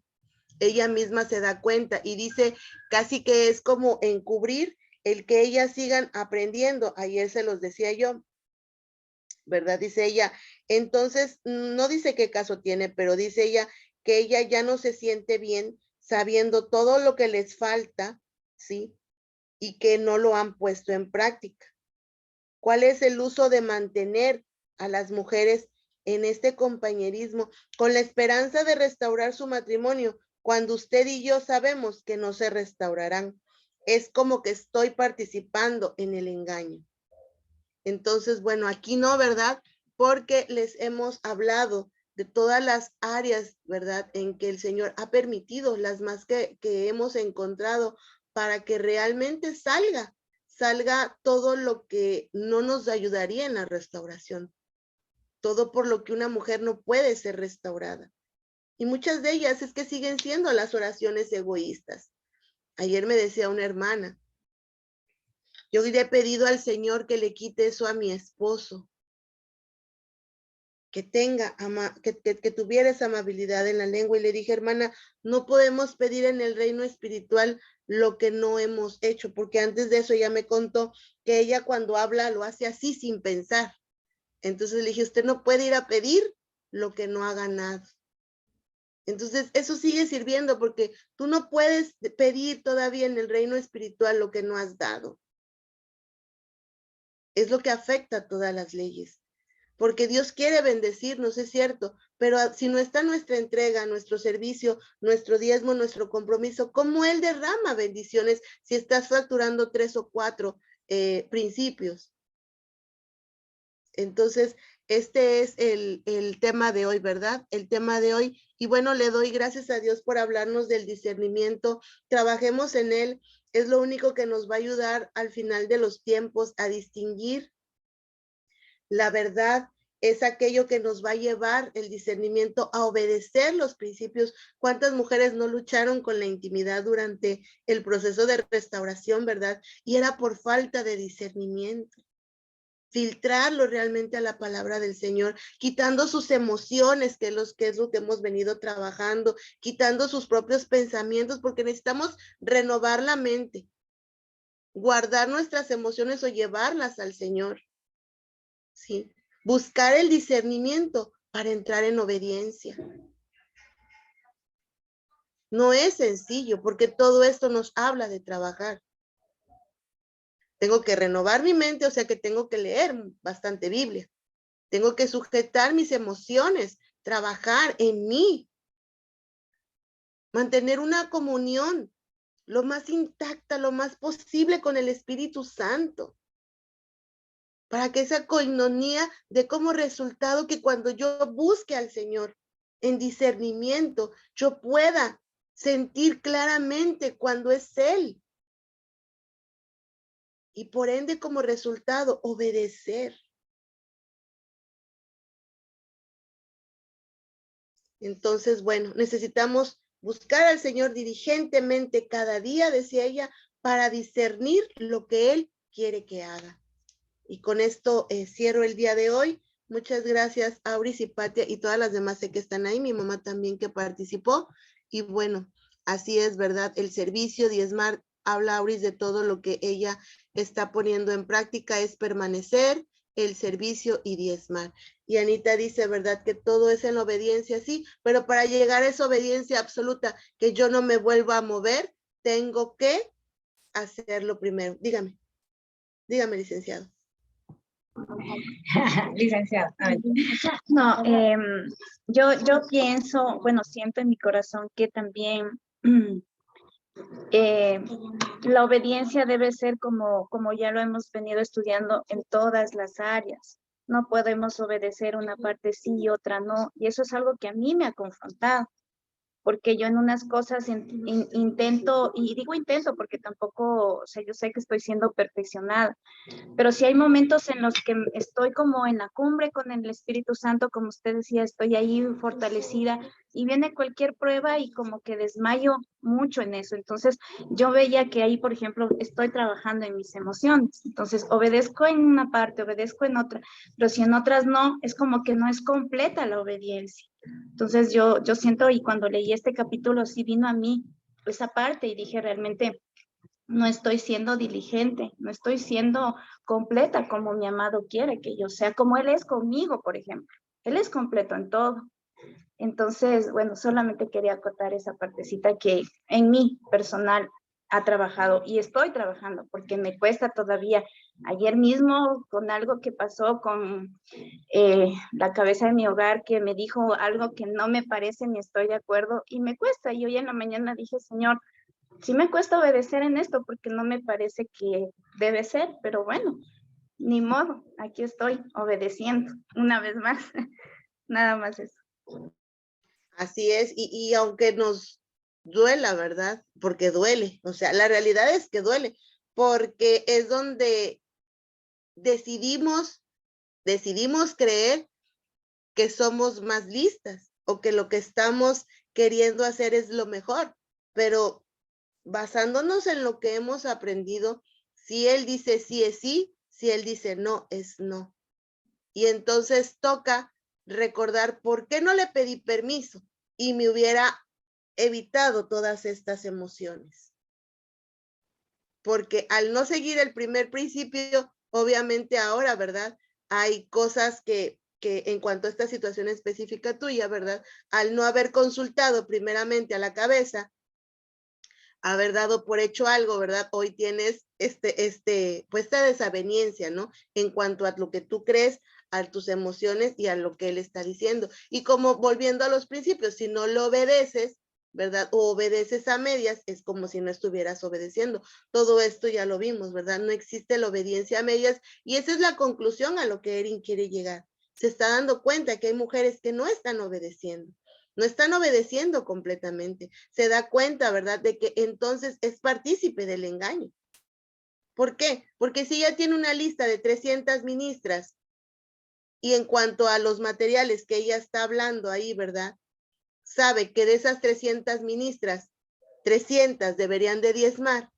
Ella misma se da cuenta y dice casi que es como encubrir el que ellas sigan aprendiendo. Ayer se los decía yo, ¿verdad? Dice ella. Entonces, no dice qué caso tiene, pero dice ella que ella ya no se siente bien sabiendo todo lo que les falta, ¿sí? Y que no lo han puesto en práctica. ¿Cuál es el uso de mantener a las mujeres en este compañerismo con la esperanza de restaurar su matrimonio cuando usted y yo sabemos que no se restaurarán? Es como que estoy participando en el engaño. Entonces, bueno, aquí no, ¿verdad? Porque les hemos hablado de todas las áreas, ¿verdad? En que el Señor ha permitido, las más que hemos encontrado, para que realmente salga todo lo que no nos ayudaría en la restauración, todo por lo que una mujer no puede ser restaurada. Y muchas de ellas es que siguen siendo las oraciones egoístas. Ayer me decía una hermana, yo le he pedido al Señor que le quite eso a mi esposo, que tuviera esa amabilidad en la lengua. Y le dije, hermana, no podemos pedir en el reino espiritual lo que no hemos hecho, porque antes de eso ella me contó que ella cuando habla lo hace así sin pensar. Entonces le dije, usted no puede ir a pedir lo que no ha ganado. Entonces eso sigue sirviendo porque tú no puedes pedir todavía en el reino espiritual lo que no has dado. Es lo que afecta a todas las leyes. Porque Dios quiere bendecirnos, es cierto, pero si no está nuestra entrega, nuestro servicio, nuestro diezmo, nuestro compromiso, ¿cómo Él derrama bendiciones si estás facturando 3 o 4 principios? Entonces, este es el tema de hoy, ¿verdad? El tema de hoy. Y bueno, le doy gracias a Dios por hablarnos del discernimiento. Trabajemos en él. Es lo único que nos va a ayudar al final de los tiempos a distinguir. La verdad es aquello que nos va a llevar el discernimiento a obedecer los principios. ¿Cuántas mujeres no lucharon con la intimidad durante el proceso de restauración, verdad? Y era por falta de discernimiento. Filtrarlo realmente a la palabra del Señor, quitando sus emociones, que es lo que hemos venido trabajando, quitando sus propios pensamientos, porque necesitamos renovar la mente, guardar nuestras emociones o llevarlas al Señor. ¿Sí? Buscar el discernimiento para entrar en obediencia. No es sencillo porque todo esto nos habla de trabajar. Tengo que renovar mi mente, o sea que tengo que leer bastante Biblia. Tengo que sujetar mis emociones, trabajar en mí, mantener una comunión lo más intacta, lo más posible con el Espíritu Santo. Para que esa coinonía dé como resultado que cuando yo busque al Señor en discernimiento, yo pueda sentir claramente cuando es Él. Y por ende, como resultado, obedecer. Entonces, bueno, necesitamos buscar al Señor diligentemente cada día, decía ella, para discernir lo que Él quiere que haga. Y con esto cierro el día de hoy. Muchas gracias, Auris y Patia, y todas las demás sé que están ahí, mi mamá también que participó. Y bueno, así es, ¿verdad? El servicio, diezmar, habla Auris de todo lo que ella está poniendo en práctica, es permanecer, el servicio y diezmar. Y Anita dice, ¿verdad? Que todo es en obediencia, sí, pero para llegar a esa obediencia absoluta, que yo no me vuelva a mover, tengo que hacerlo primero. Dígame, licenciado. Licenciado. No, yo pienso, bueno, siento en mi corazón que también la obediencia debe ser como ya lo hemos venido estudiando en todas las áreas. No podemos obedecer una parte sí y otra no. Y eso es algo que a mí me ha confrontado, porque yo en unas cosas intento, y digo intento porque tampoco, o sea, yo sé que estoy siendo perfeccionada, pero sí hay momentos en los que estoy como en la cumbre con el Espíritu Santo, como usted decía, estoy ahí fortalecida y viene cualquier prueba y como que desmayo mucho en eso. Entonces yo veía que ahí, por ejemplo, estoy trabajando en mis emociones. Entonces obedezco en una parte, obedezco en otra, pero si en otras no, es como que no es completa la obediencia. Entonces yo siento, y cuando leí este capítulo sí vino a mí esa parte y dije realmente, no estoy siendo diligente, no estoy siendo completa como mi amado quiere que yo sea, como Él es conmigo, por ejemplo. Él es completo en todo. Entonces, bueno, solamente quería acotar esa partecita que en mí personal ha trabajado y estoy trabajando porque me cuesta todavía. Ayer mismo con algo que pasó con la cabeza de mi hogar que me dijo algo que no me parece ni estoy de acuerdo y me cuesta. Y hoy en la mañana dije, Señor, sí me cuesta obedecer en esto porque no me parece que debe ser, pero bueno, ni modo, aquí estoy obedeciendo una vez más, nada más eso. Así es, y aunque nos duela, ¿verdad? Porque duele, o sea, la realidad es que duele, porque es donde decidimos creer que somos más listas o que lo que estamos queriendo hacer es lo mejor, pero basándonos en lo que hemos aprendido, si Él dice sí es sí, si Él dice no es no. Y entonces toca recordar por qué no le pedí permiso y me hubiera evitado todas estas emociones. Porque al no seguir el primer principio, obviamente ahora, ¿verdad? Hay cosas que en cuanto a esta situación específica tuya, ¿verdad? Al no haber consultado primeramente a la cabeza, haber dado por hecho algo, ¿verdad? Hoy tienes pues esta desaveniencia, ¿no? En cuanto a lo que tú crees, a tus emociones y a lo que él está diciendo. Y como volviendo a los principios, si no lo obedeces, ¿verdad? O obedeces a medias, es como si no estuvieras obedeciendo. Todo esto ya lo vimos, ¿verdad? No existe la obediencia a medias y esa es la conclusión a lo que Erin quiere llegar. Se está dando cuenta que hay mujeres que no están obedeciendo. No están obedeciendo completamente. Se da cuenta, ¿verdad? De que entonces es partícipe del engaño. ¿Por qué? Porque si ella tiene una lista de 300 ministras y en cuanto a los materiales que ella está hablando ahí, ¿verdad? Sabe que de esas 300 ministras, 300 deberían de diezmar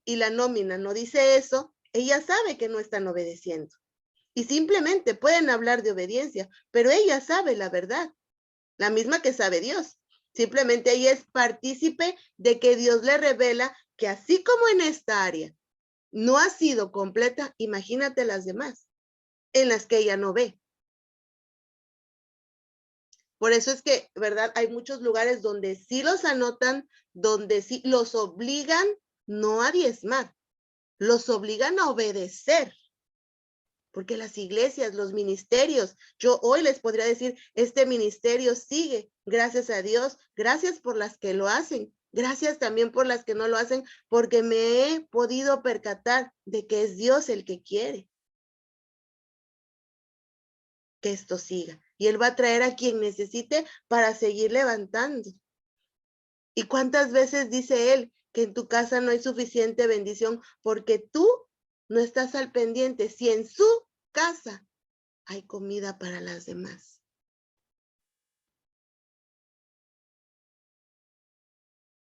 y la nómina no dice eso, ella sabe que no están obedeciendo. Y simplemente pueden hablar de obediencia, pero ella sabe la verdad. La misma que sabe Dios. Simplemente ella es partícipe de que Dios le revela que así como en esta área no ha sido completa, imagínate las demás, en las que ella no ve. Por eso es que, ¿verdad? Hay muchos lugares donde sí los anotan, donde sí los obligan no a diezmar, los obligan a obedecer. Porque las iglesias, los ministerios, yo hoy les podría decir, este ministerio sigue, gracias a Dios, gracias por las que lo hacen, gracias también por las que no lo hacen, porque me he podido percatar de que es Dios el que quiere que esto siga. Y Él va a traer a quien necesite para seguir levantando. ¿Y cuántas veces dice Él que en tu casa no hay suficiente bendición porque tú no estás al pendiente? Si en su casa hay comida para las demás.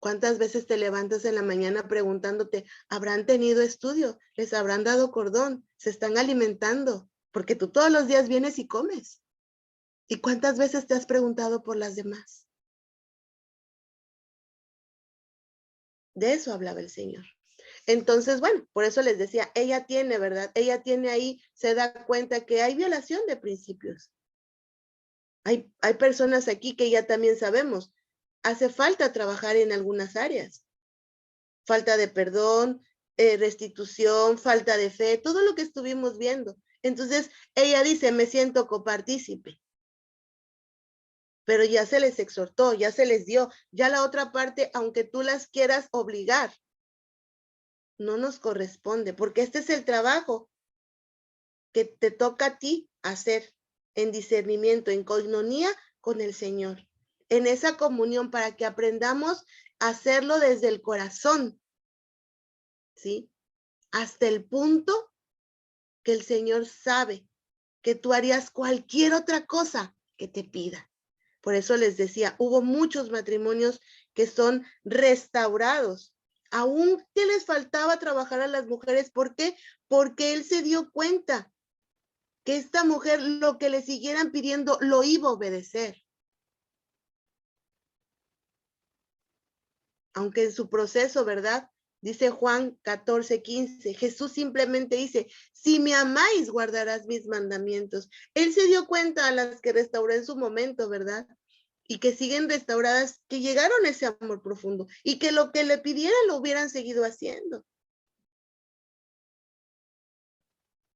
¿Cuántas veces te levantas en la mañana preguntándote, ¿habrán tenido estudio? ¿Les habrán dado cordón? ¿Se están alimentando? Porque tú todos los días vienes y comes. ¿Y cuántas veces te has preguntado por las demás? De eso hablaba el Señor. Entonces, bueno, por eso les decía, ella tiene, ¿verdad? Ella tiene ahí, se da cuenta que hay violación de principios. Hay personas aquí que ya también sabemos, hace falta trabajar en algunas áreas. Falta de perdón, restitución, falta de fe, todo lo que estuvimos viendo. Entonces, ella dice, me siento copartícipe. Pero ya se les exhortó, ya se les dio. Ya la otra parte, aunque tú las quieras obligar, no nos corresponde, porque este es el trabajo que te toca a ti hacer en discernimiento, en coinonía con el Señor, en esa comunión para que aprendamos a hacerlo desde el corazón, ¿sí? Hasta el punto que el Señor sabe que tú harías cualquier otra cosa que te pida. Por eso les decía, hubo muchos matrimonios que son restaurados. Aún que les faltaba trabajar a las mujeres. ¿Por qué? Porque él se dio cuenta que esta mujer lo que le siguieran pidiendo lo iba a obedecer. Aunque en su proceso, ¿verdad? Dice Juan 14:15, Jesús simplemente dice, si me amáis, guardarás mis mandamientos. Él se dio cuenta a las que restauró en su momento, ¿verdad? Y que siguen restauradas, que llegaron a ese amor profundo y que lo que le pidieran lo hubieran seguido haciendo.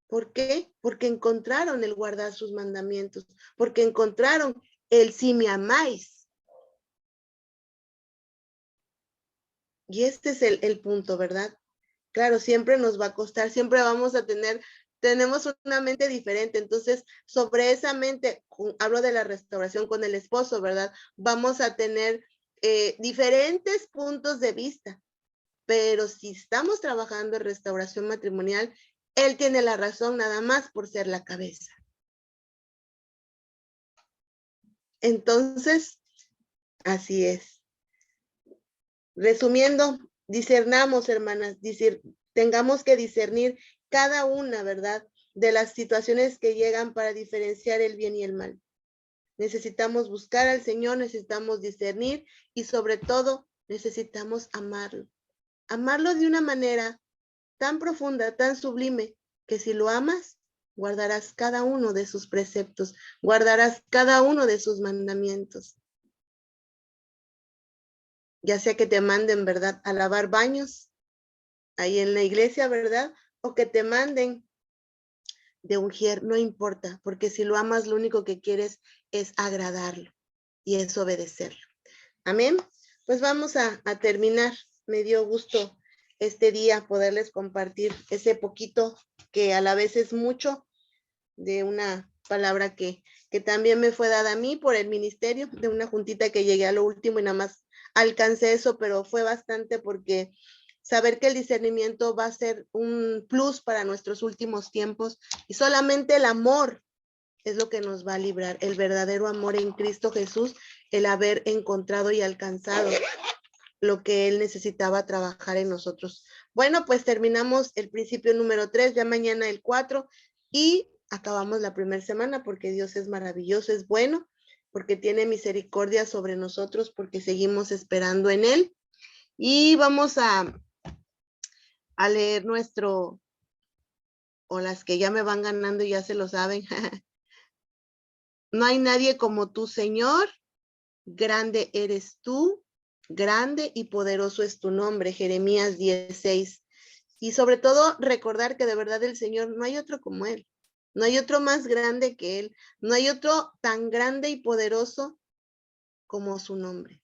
¿Por qué? Porque encontraron el guardar sus mandamientos, porque encontraron el si me amáis. Y este es el punto, ¿verdad? Claro, siempre nos va a costar, siempre vamos a tenemos una mente diferente, entonces sobre esa mente, hablo de la restauración con el esposo, ¿verdad? Vamos a tener diferentes puntos de vista, pero si estamos trabajando en restauración matrimonial, él tiene la razón nada más por ser la cabeza. Entonces, así es. Resumiendo, discernamos, hermanas, tengamos que discernir cada una, ¿verdad?, de las situaciones que llegan para diferenciar el bien y el mal. Necesitamos buscar al Señor, necesitamos discernir y sobre todo necesitamos amarlo. Amarlo de una manera tan profunda, tan sublime, que si lo amas, guardarás cada uno de sus preceptos, guardarás cada uno de sus mandamientos. Ya sea que te manden, ¿verdad?, a lavar baños ahí en la iglesia, ¿verdad? O que te manden de ungir, no importa, porque si lo amas, lo único que quieres es agradarlo y es obedecerlo. Amén. Pues vamos a terminar. Me dio gusto este día poderles compartir ese poquito que a la vez es mucho de una palabra que también me fue dada a mí por el ministerio, de una juntita que llegué a lo último y nada más alcancé eso, pero fue bastante porque saber que el discernimiento va a ser un plus para nuestros últimos tiempos y solamente el amor es lo que nos va a librar, el verdadero amor en Cristo Jesús, el haber encontrado y alcanzado lo que Él necesitaba trabajar en nosotros. Bueno, pues terminamos el principio número 3, ya mañana el 4 y acabamos la primera semana porque Dios es maravilloso, es bueno, porque tiene misericordia sobre nosotros, porque seguimos esperando en Él. Y vamos a leer o las que ya me van ganando ya se lo saben. No hay nadie como tú, Señor, grande eres tú, grande y poderoso es tu nombre, Jeremías 10:6. Y sobre todo recordar que de verdad el Señor no hay otro como Él, no hay otro más grande que Él, no hay otro tan grande y poderoso como su nombre,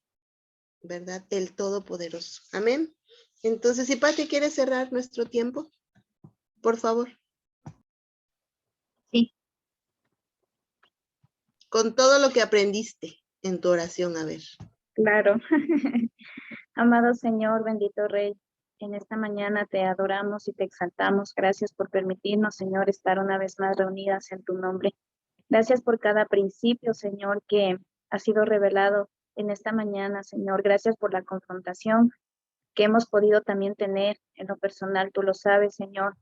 ¿verdad? El Todopoderoso. Amén. Entonces, si Pati quiere cerrar nuestro tiempo, por favor. Sí. Con todo lo que aprendiste en tu oración, a ver. Claro. Amado Señor, bendito Rey, en esta mañana te adoramos y te exaltamos. Gracias por permitirnos, Señor, estar una vez más reunidas en tu nombre. Gracias por cada principio, Señor, que ha sido revelado en esta mañana, Señor. Gracias por la confrontación que hemos podido también tener en lo personal. Tú lo sabes, Señor.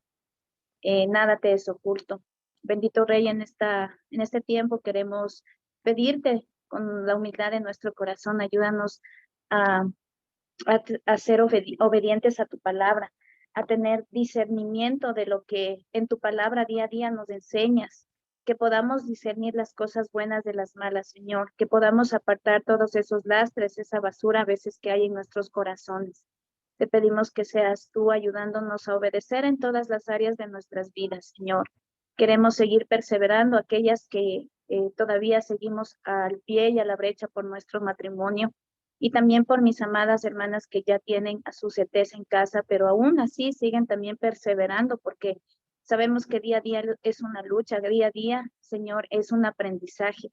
Nada te es oculto. Bendito Rey, en este tiempo queremos pedirte con la humildad de nuestro corazón, ayúdanos a ser obedientes a tu palabra, a tener discernimiento de lo que en tu palabra día a día nos enseñas, que podamos discernir las cosas buenas de las malas, Señor, que podamos apartar todos esos lastres, esa basura a veces que hay en nuestros corazones. Te pedimos que seas tú ayudándonos a obedecer en todas las áreas de nuestras vidas, Señor. Queremos seguir perseverando aquellas que todavía seguimos al pie y a la brecha por nuestro matrimonio, y también por mis amadas hermanas que ya tienen a sus CTs en casa, pero aún así siguen también perseverando, porque sabemos que día a día es una lucha, día a día, Señor, es un aprendizaje.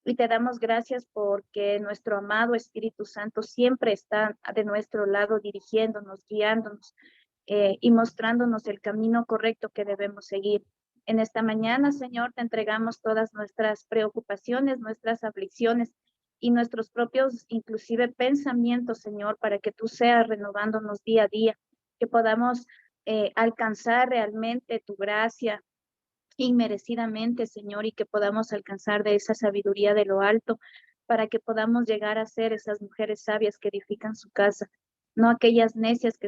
Y te damos gracias porque nuestro amado Espíritu Santo siempre está de nuestro lado, dirigiéndonos, guiándonos y mostrándonos el camino correcto que debemos seguir. En esta mañana, Señor, te entregamos todas nuestras preocupaciones, nuestras aflicciones y nuestros propios, inclusive, pensamientos, Señor, para que tú seas renovándonos día a día, que podamos alcanzar realmente tu gracia inmerecidamente, Señor, y que podamos alcanzar de esa sabiduría de lo alto, para que podamos llegar a ser esas mujeres sabias que edifican su casa, no aquellas necias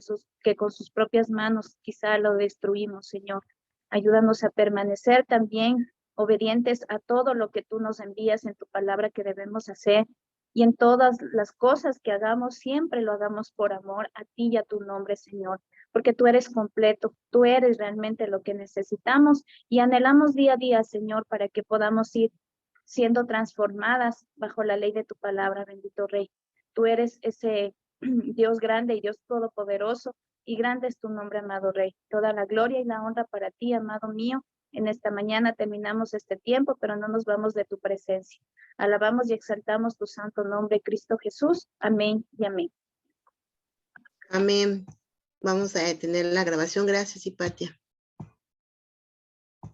que con sus propias manos quizá lo destruimos, Señor. Ayúdanos a permanecer también obedientes a todo lo que tú nos envías en tu palabra que debemos hacer, y en todas las cosas que hagamos, siempre lo hagamos por amor a ti y a tu nombre, Señor, porque tú eres completo, tú eres realmente lo que necesitamos y anhelamos día a día, Señor, para que podamos ir siendo transformadas bajo la ley de tu palabra, bendito Rey. Tú eres ese Dios grande y Dios todopoderoso, y grande es tu nombre, amado Rey. Toda la gloria y la honra para ti, amado mío. En esta mañana terminamos este tiempo, pero no nos vamos de tu presencia. Alabamos y exaltamos tu santo nombre, Cristo Jesús. Amén y amén. Amén. Vamos a detener la grabación. Gracias, Hipatia.